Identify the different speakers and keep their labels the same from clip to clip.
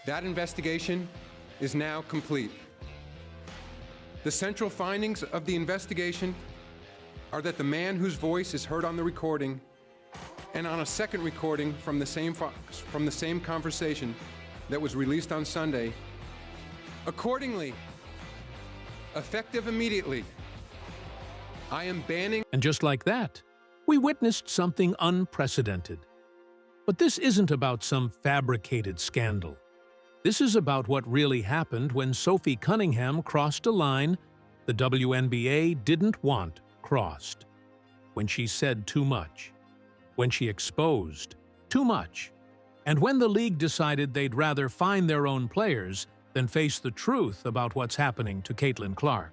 Speaker 1: That investigation is now complete. The central findings of the investigation are that the man whose voice is heard on the recording and on a second recording from the same conversation that was released on Sunday, accordingly, effective immediately, I am banning.
Speaker 2: And just like that, we witnessed something unprecedented. But this isn't about some fabricated scandal. This is about what really happened when Sophie Cunningham crossed a line the WNBA didn't want crossed. When she said too much. When she exposed too much. And when the league decided they'd rather find their own players than face the truth about what's happening to Caitlin Clark.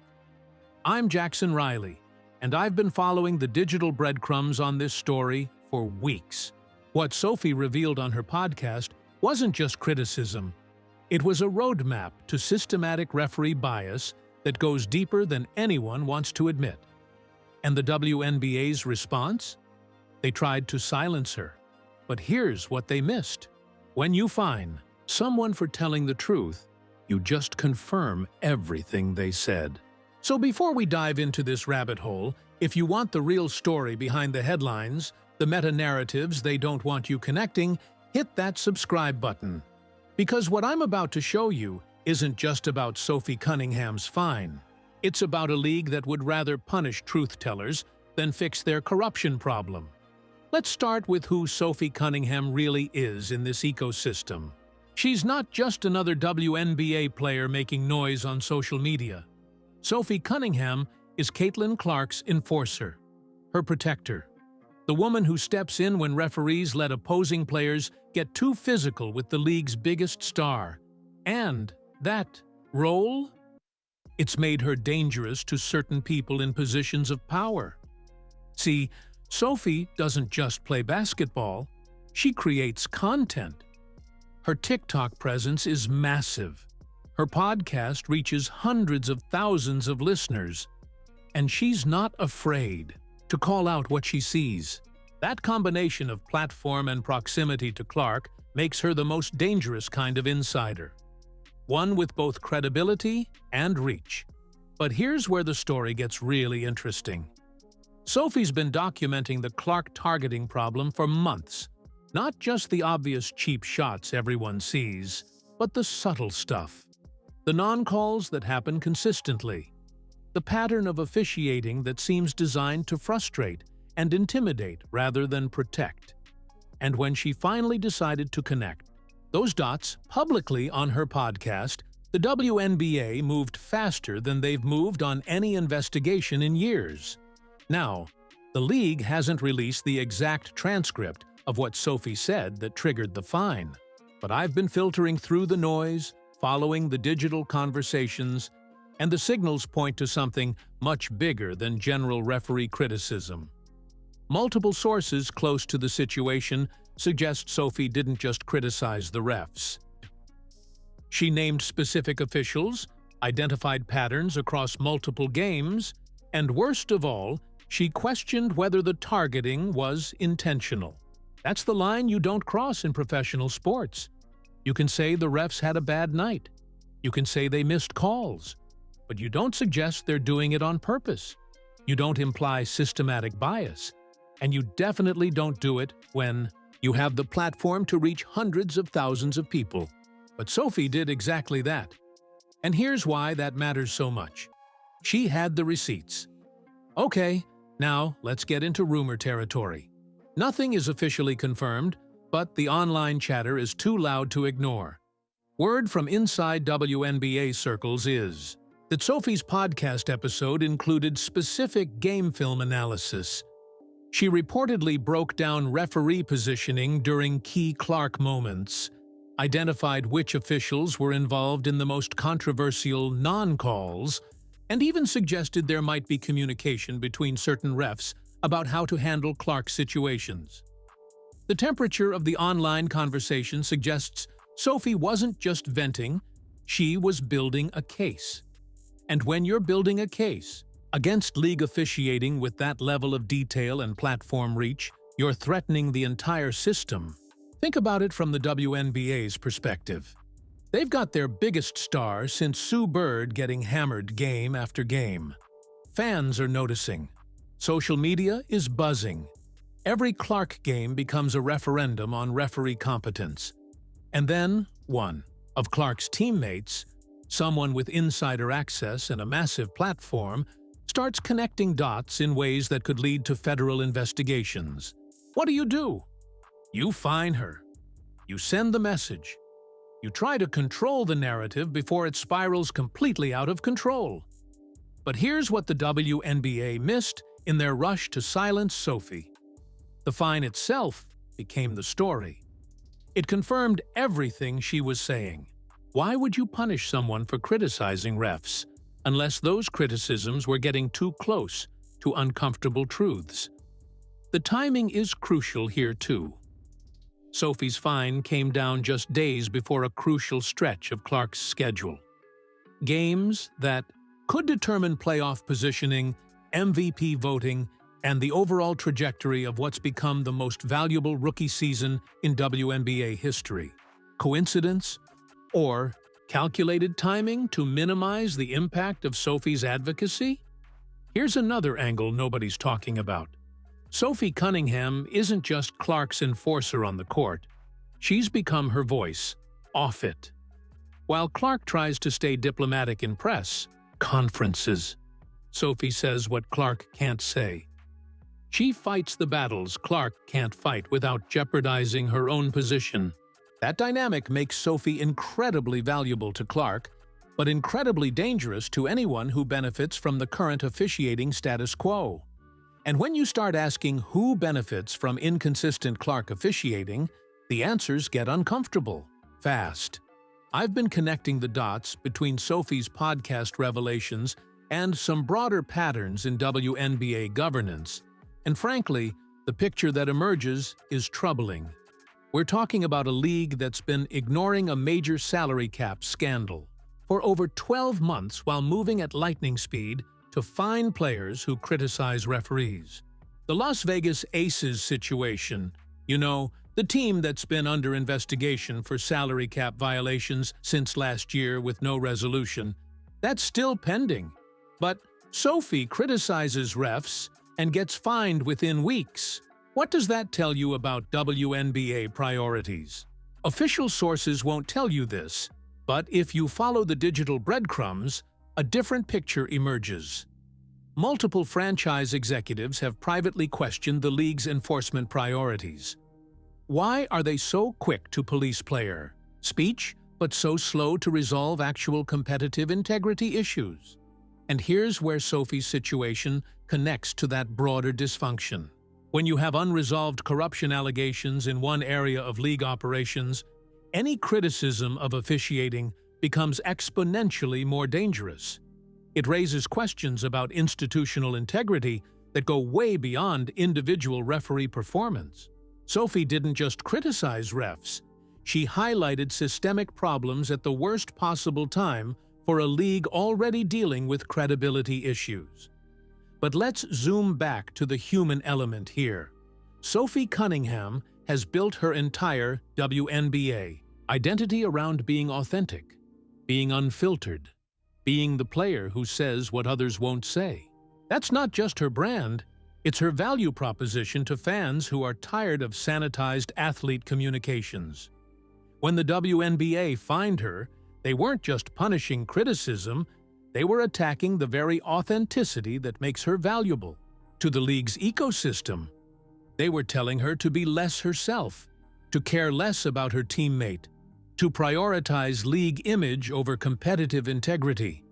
Speaker 2: I'm Jackson Riley, and I've been following the digital breadcrumbs on this story for weeks. What Sophie revealed on her podcast wasn't just criticism. It was a roadmap to systematic referee bias that goes deeper than anyone wants to admit. And the WNBA's response? They tried to silence her. But here's what they missed. When you fine someone for telling the truth, you just confirm everything they said. So before we dive into this rabbit hole, if you want the real story behind the headlines, the meta-narratives they don't want you connecting, hit that subscribe button. Because what I'm about to show you isn't just about Sophie Cunningham's fine. It's about a league that would rather punish truth-tellers than fix their corruption problem. Let's start with who Sophie Cunningham really is in this ecosystem. She's not just another WNBA player making noise on social media. Sophie Cunningham is Caitlin Clark's enforcer, her protector, the woman who steps in when referees let opposing players get too physical with the league's biggest star. And that role? It's made her dangerous to certain people in positions of power. See, Sophie doesn't just play basketball, she creates content. Her TikTok presence is massive. Her podcast reaches hundreds of thousands of listeners. And she's not afraid to call out what she sees. That combination of platform and proximity to Clark makes her the most dangerous kind of insider. One with both credibility and reach. But here's where the story gets really interesting. Sophie's been documenting the Clark targeting problem for months. Not just the obvious cheap shots everyone sees, but the subtle stuff. The non-calls that happen consistently. The pattern of officiating that seems designed to frustrate and intimidate rather than protect. And when she finally decided to connect those dots publicly on her podcast, the WNBA moved faster than they've moved on any investigation in years. Now, the league hasn't released the exact transcript of what Sophie said that triggered the fine. But I've been filtering through the noise, following the digital conversations, and the signals point to something much bigger than general referee criticism. Multiple sources close to the situation suggest Sophie didn't just criticize the refs. She named specific officials, identified patterns across multiple games, and worst of all, she questioned whether the targeting was intentional. That's the line you don't cross in professional sports. You can say the refs had a bad night. You can say they missed calls. But you don't suggest they're doing it on purpose. You don't imply systematic bias. And you definitely don't do it when you have the platform to reach hundreds of thousands of people. But Sophie did exactly that. And here's why that matters so much. She had the receipts. Okay, now let's get into rumor territory. Nothing is officially confirmed, but the online chatter is too loud to ignore. Word from inside WNBA circles is that Sophie's podcast episode included specific game film analysis. She reportedly broke down referee positioning during key Clark moments, identified which officials were involved in the most controversial non-calls, and even suggested there might be communication between certain refs about how to handle Clark's situations. The temperature of the online conversation suggests Sophie wasn't just venting, she was building a case. And when you're building a case against league officiating with that level of detail and platform reach, you're threatening the entire system. Think about it from the WNBA's perspective. They've got their biggest star since Sue Bird getting hammered game after game. Fans are noticing. Social media is buzzing. Every Clark game becomes a referendum on referee competence. And then, one of Clark's teammates, someone with insider access and a massive platform, starts connecting dots in ways that could lead to federal investigations. What do? You fine her. You send the message. You try to control the narrative before it spirals completely out of control. But here's what the WNBA missed in their rush to silence Sophie. The fine itself became the story. It confirmed everything she was saying. Why would you punish someone for criticizing refs, unless those criticisms were getting too close to uncomfortable truths? The timing is crucial here too. Sophie's fine came down just days before a crucial stretch of Clark's schedule. Games that could determine playoff positioning, MVP voting, and the overall trajectory of what's become the most valuable rookie season in WNBA history. Coincidence? Or calculated timing to minimize the impact of Sophie's advocacy? Here's another angle nobody's talking about. Sophie Cunningham isn't just Clark's enforcer on the court. She's become her voice, off it. While Clark tries to stay diplomatic in press, conferences, Sophie says what Clark can't say. She fights the battles Clark can't fight without jeopardizing her own position. That dynamic makes Sophie incredibly valuable to Clark, but incredibly dangerous to anyone who benefits from the current officiating status quo. And when you start asking who benefits from inconsistent Clark officiating, the answers get uncomfortable, fast. I've been connecting the dots between Sophie's podcast revelations and some broader patterns in WNBA governance, and frankly, the picture that emerges is troubling. We're talking about a league that's been ignoring a major salary cap scandal for over 12 months while moving at lightning speed to fine players who criticize referees. The Las Vegas Aces situation, the team that's been under investigation for salary cap violations since last year with no resolution, that's still pending. But Sophie criticizes refs and gets fined within weeks. What does that tell you about WNBA priorities? Official sources won't tell you this, but if you follow the digital breadcrumbs, a different picture emerges. Multiple franchise executives have privately questioned the league's enforcement priorities. Why are they so quick to police player speech, but so slow to resolve actual competitive integrity issues? And here's where Sophie's situation connects to that broader dysfunction. When you have unresolved corruption allegations in one area of league operations, any criticism of officiating becomes exponentially more dangerous. It raises questions about institutional integrity that go way beyond individual referee performance. Sophie didn't just criticize refs. She highlighted systemic problems at the worst possible time for a league already dealing with credibility issues. But let's zoom back to the human element here. Sophie Cunningham has built her entire WNBA identity around being authentic, being unfiltered, being the player who says what others won't say. That's not just her brand, it's her value proposition to fans who are tired of sanitized athlete communications. When the WNBA fined her, they weren't just punishing criticism, they were attacking the very authenticity that makes her valuable to the league's ecosystem. They were telling her to be less herself, to care less about her teammate, to prioritize league image over competitive integrity.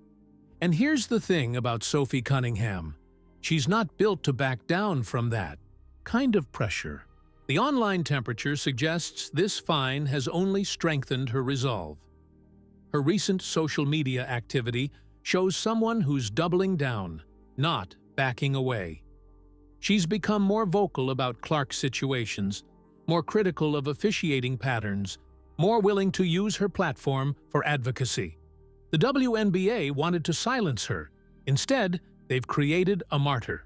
Speaker 2: And here's the thing about Sophie Cunningham. She's not built to back down from that kind of pressure. The online temperature suggests this fine has only strengthened her resolve. Her recent social media activity shows someone who's doubling down, not backing away. She's become more vocal about Clark's situations, more critical of officiating patterns, more willing to use her platform for advocacy. The WNBA wanted to silence her. Instead, they've created a martyr.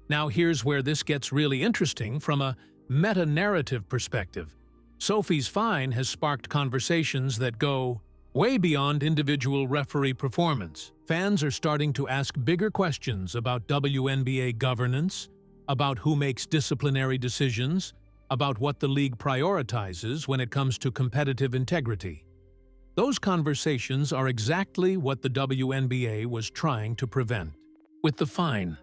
Speaker 2: Now here's where this gets really interesting from a meta-narrative perspective. Sophie's fine has sparked conversations that go, Way beyond individual referee performance, fans are starting to ask bigger questions about WNBA governance, about who makes disciplinary decisions, about what the league prioritizes when it comes to competitive integrity. Those conversations are exactly what the WNBA was trying to prevent with the fine.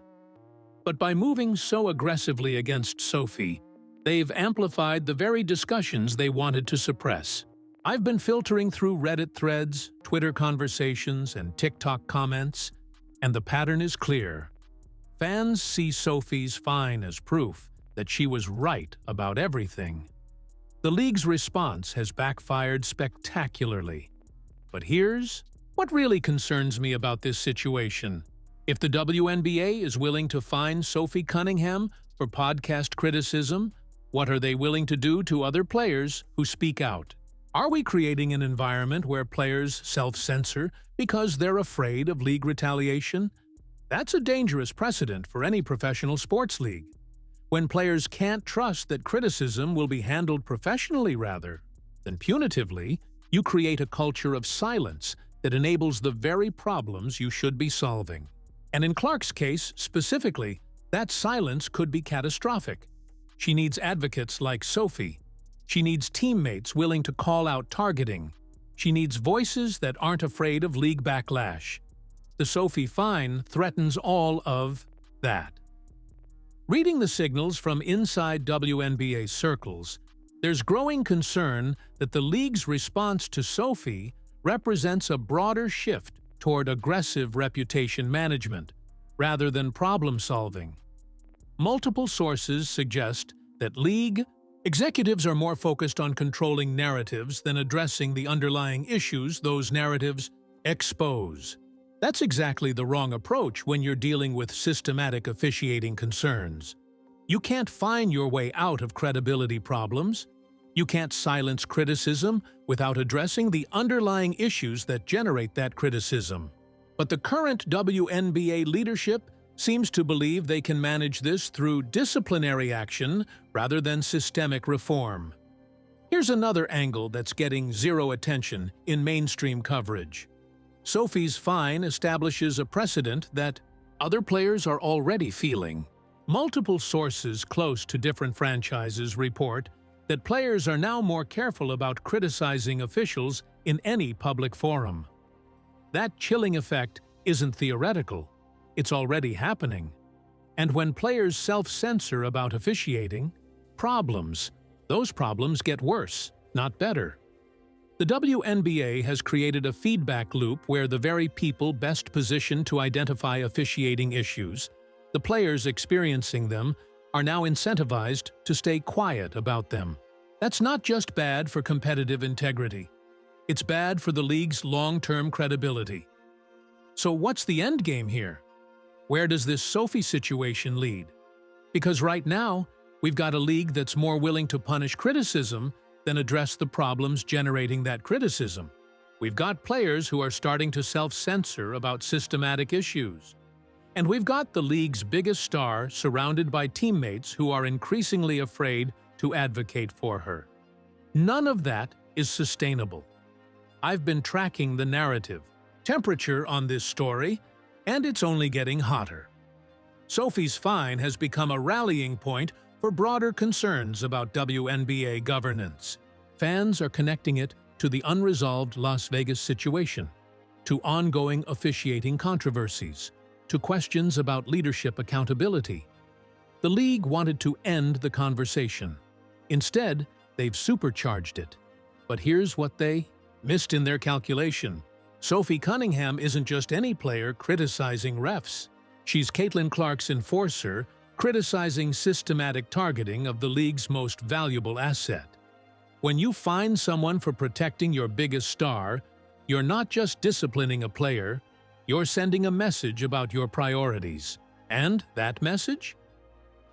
Speaker 2: But by moving so aggressively against Sophie, they've amplified the very discussions they wanted to suppress. I've been filtering through Reddit threads, Twitter conversations, and TikTok comments, and the pattern is clear. Fans see Sophie's fine as proof that she was right about everything. The league's response has backfired spectacularly. But here's what really concerns me about this situation. If the WNBA is willing to fine Sophie Cunningham for podcast criticism, what are they willing to do to other players who speak out? Are we creating an environment where players self-censor because they're afraid of league retaliation? That's a dangerous precedent for any professional sports league. When players can't trust that criticism will be handled professionally rather than punitively, you create a culture of silence that enables the very problems you should be solving. And in Clark's case, specifically, that silence could be catastrophic. She needs advocates like Sophie. She needs teammates willing to call out targeting. She needs voices that aren't afraid of league backlash. The Sophie fine threatens all of that. Reading the signals from inside WNBA circles, there's growing concern that the league's response to Sophie represents a broader shift toward aggressive reputation management, rather than problem-solving. Multiple sources suggest that league executives are more focused on controlling narratives than addressing the underlying issues those narratives expose. That's exactly the wrong approach when you're dealing with systematic officiating concerns. You can't fine your way out of credibility problems. You can't silence criticism without addressing the underlying issues that generate that criticism. But the current WNBA leadership seems to believe they can manage this through disciplinary action rather than systemic reform. Here's another angle that's getting zero attention in mainstream coverage. Sophie's fine establishes a precedent that other players are already feeling. Multiple sources close to different franchises report that players are now more careful about criticizing officials in any public forum. That chilling effect isn't theoretical. It's already happening. And when players self-censor about officiating, those problems get worse, not better. The WNBA has created a feedback loop where the very people best positioned to identify officiating issues, the players experiencing them, are now incentivized to stay quiet about them. That's not just bad for competitive integrity. It's bad for the league's long-term credibility. So what's the end game here? Where does this Sophie situation lead? Because right now, we've got a league that's more willing to punish criticism than address the problems generating that criticism. We've got players who are starting to self-censor about systematic issues. And we've got the league's biggest star surrounded by teammates who are increasingly afraid to advocate for her. None of that is sustainable. I've been tracking the narrative, temperature on this story, and it's only getting hotter. Sophie's fine has become a rallying point for broader concerns about WNBA governance. Fans are connecting it to the unresolved Las Vegas situation, to ongoing officiating controversies, to questions about leadership accountability. The league wanted to end the conversation. Instead, they've supercharged it. But here's what they missed in their calculation. Sophie Cunningham isn't just any player criticizing refs. She's Caitlin Clark's enforcer, criticizing systematic targeting of the league's most valuable asset. When you fine someone for protecting your biggest star, you're not just disciplining a player, you're sending a message about your priorities. And that message?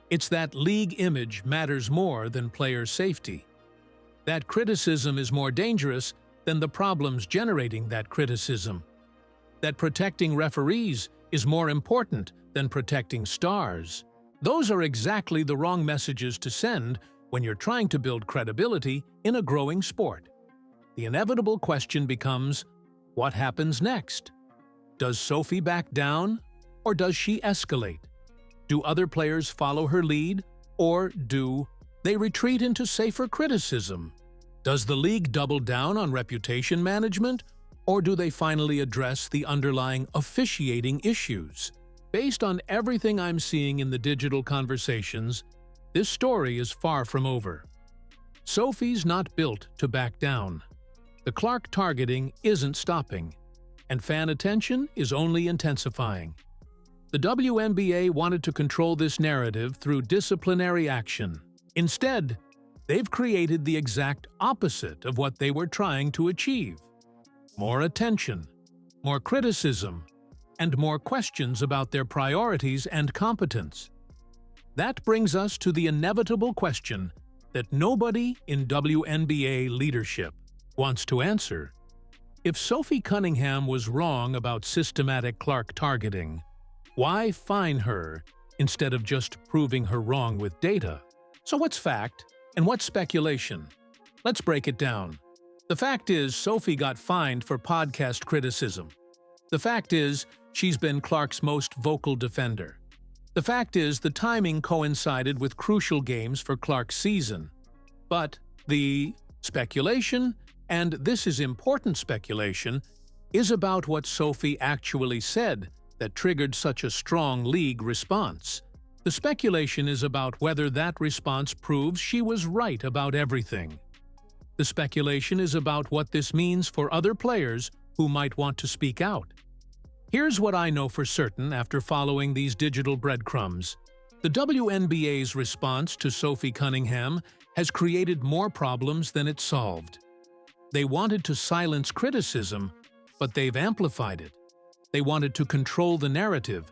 Speaker 2: It's that league image matters more than player safety. That criticism is more dangerous than the problems generating that criticism. That protecting referees is more important than protecting stars. Those are exactly the wrong messages to send when you're trying to build credibility in a growing sport. the inevitable question becomes, what happens next? Does Sophie back down, or does she escalate? Do other players follow her lead, or do they retreat into safer criticism? Does the league double down on reputation management, or do they finally address the underlying officiating issues? Based on everything I'm seeing in the digital conversations, this story is far from over. Sophie's not built to back down. The Clark targeting isn't stopping, and fan attention is only intensifying. The WNBA wanted to control this narrative through disciplinary action. Instead, they've created the exact opposite of what they were trying to achieve. More attention, more criticism, and more questions about their priorities and competence. That brings us to the inevitable question that nobody in WNBA leadership wants to answer. If Sophie Cunningham was wrong about systematic Clark targeting, why fine her instead of just proving her wrong with data? So what's fact and what's speculation? Let's break it down. The fact is, Sophie got fined for podcast criticism. The fact is, she's been Clark's most vocal defender. The fact is, the timing coincided with crucial games for Clark's season. But the speculation, and this is important speculation, is about what Sophie actually said that triggered such a strong league response. The speculation is about whether that response proves she was right about everything. The speculation is about what this means for other players who might want to speak out. Here's what I know for certain after following these digital breadcrumbs. The WNBA's response to Sophie Cunningham has created more problems than it solved. They wanted to silence criticism, but they've amplified it. They wanted to control the narrative,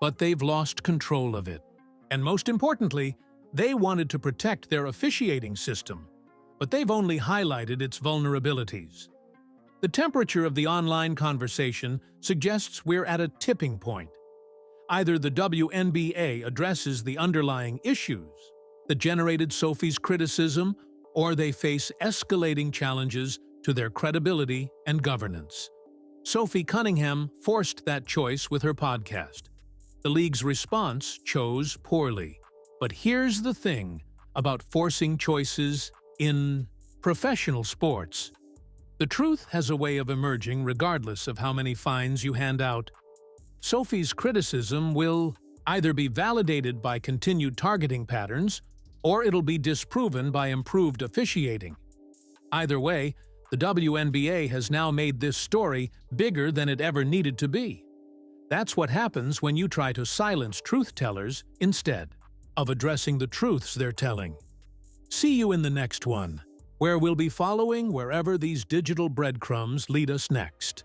Speaker 2: but they've lost control of it. And most importantly, they wanted to protect their officiating system, but they've only highlighted its vulnerabilities. The temperature of the online conversation suggests we're at a tipping point. Either the WNBA addresses the underlying issues that generated Sophie's criticism, or they face escalating challenges to their credibility and governance. Sophie Cunningham forced that choice with her podcast. The league's response chose poorly. But here's the thing about forcing choices in professional sports. The truth has a way of emerging regardless of how many fines you hand out. Sophie's criticism will either be validated by continued targeting patterns, or it'll be disproven by improved officiating. Either way, the WNBA has now made this story bigger than it ever needed to be. That's what happens when you try to silence truth-tellers instead of addressing the truths they're telling. See you in the next one, where we'll be following wherever these digital breadcrumbs lead us next.